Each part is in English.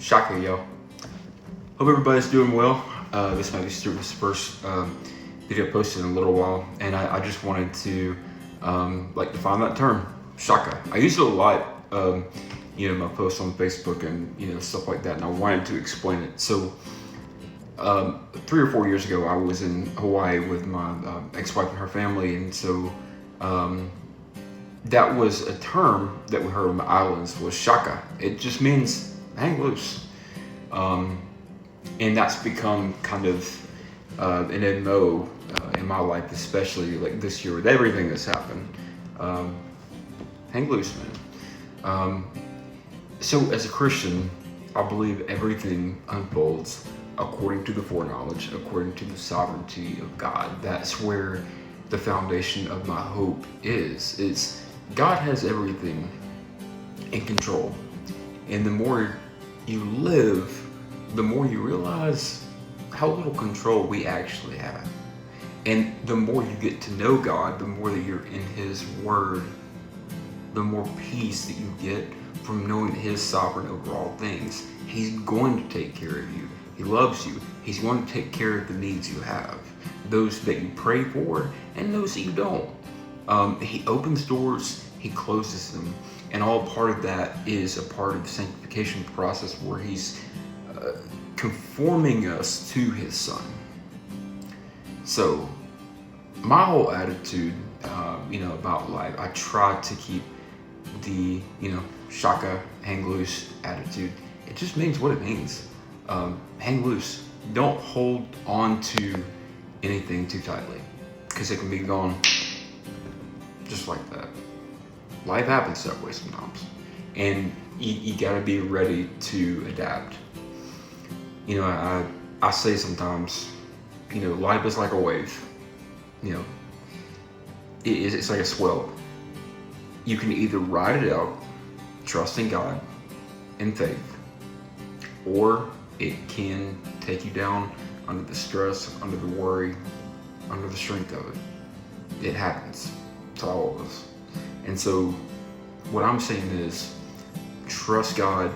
Shaka, yo. Hope everybody's doing well. This might be Stuart's first video posted in a little while, and I just wanted to define that term, Shaka. I use it a lot, my posts on Facebook and stuff like that, and I wanted to explain it. So 3 or 4 years ago, I was in Hawaii with my ex-wife and her family, and so that was a term that we heard on the islands was Shaka. It just means hang loose. And that's become kind of an MO in my life, especially like this year with everything that's happened. Hang loose, man. So as a Christian, I believe everything unfolds according to the foreknowledge, according to the sovereignty of God. That's where the foundation of my hope is God has everything in control. And the more you live, the more you realize how little control we actually have. And the more you get to know God, the more that you're in His Word, the more peace that you get from knowing that His sovereign over all things. He's going to take care of you. He loves you. He's going to take care of the needs you have, those that you pray for and those that you don't. He opens doors, He closes them, and all part of that is a part of the sanctification process where He's conforming us to His Son. So my whole attitude, about life, I try to keep the, Shaka, hang loose attitude. It just means what it means. Hang loose. Don't hold on to anything too tightly, because it can be gone just like that. Life happens that way sometimes, and you gotta be ready to adapt. I say sometimes, life is like a wave. It's like a swell. You can either ride it out, trusting God in faith, or it can take you down under the stress, under the worry, under the strength of it. It happens to all of us. And so what I'm saying is trust God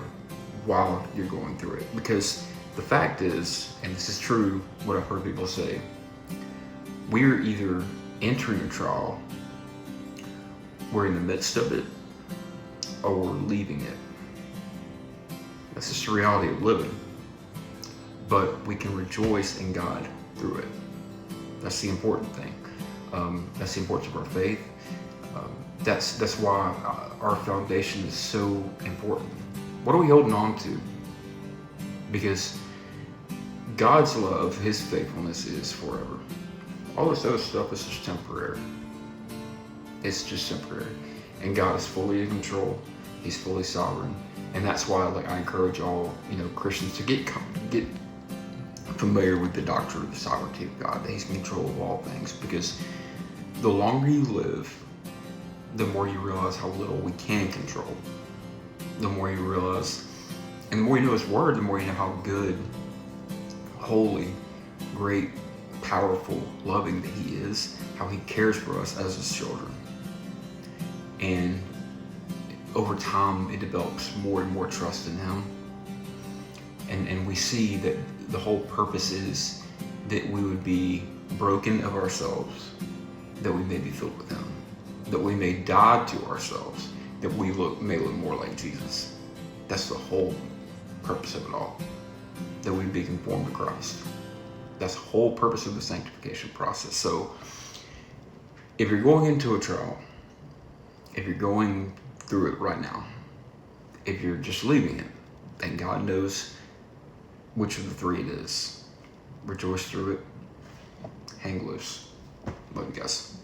while you're going through it. Because the fact is, and this is true, what I've heard people say, we're either entering a trial, we're in the midst of it, or we're leaving it. That's just the reality of living. But we can rejoice in God through it. That's the important thing. That's the importance of our faith. That's why our foundation is so important. What are we holding on to? Because God's love, His faithfulness is forever. All this other stuff is just temporary. It's just temporary. And God is fully in control. He's fully sovereign. And that's why I encourage all Christians to get familiar with the doctrine of the sovereignty of God, that He's in control of all things. Because the longer you live, the more you realize how little we can control. The more you realize, and the more you know His Word, the more you know how good, holy, great, powerful, loving that He is, how He cares for us as His children. And over time, it develops more and more trust in Him. And we see that the whole purpose is that we would be broken of ourselves, that we may be filled with Him, that we may die to ourselves, that we may look more like Jesus. That's the whole purpose of it all, that we be conformed to Christ. That's the whole purpose of the sanctification process. So if you're going into a trial, if you're going through it right now, if you're just leaving it, then God knows which of the three it is. Rejoice through it. Hang loose. Love you guys.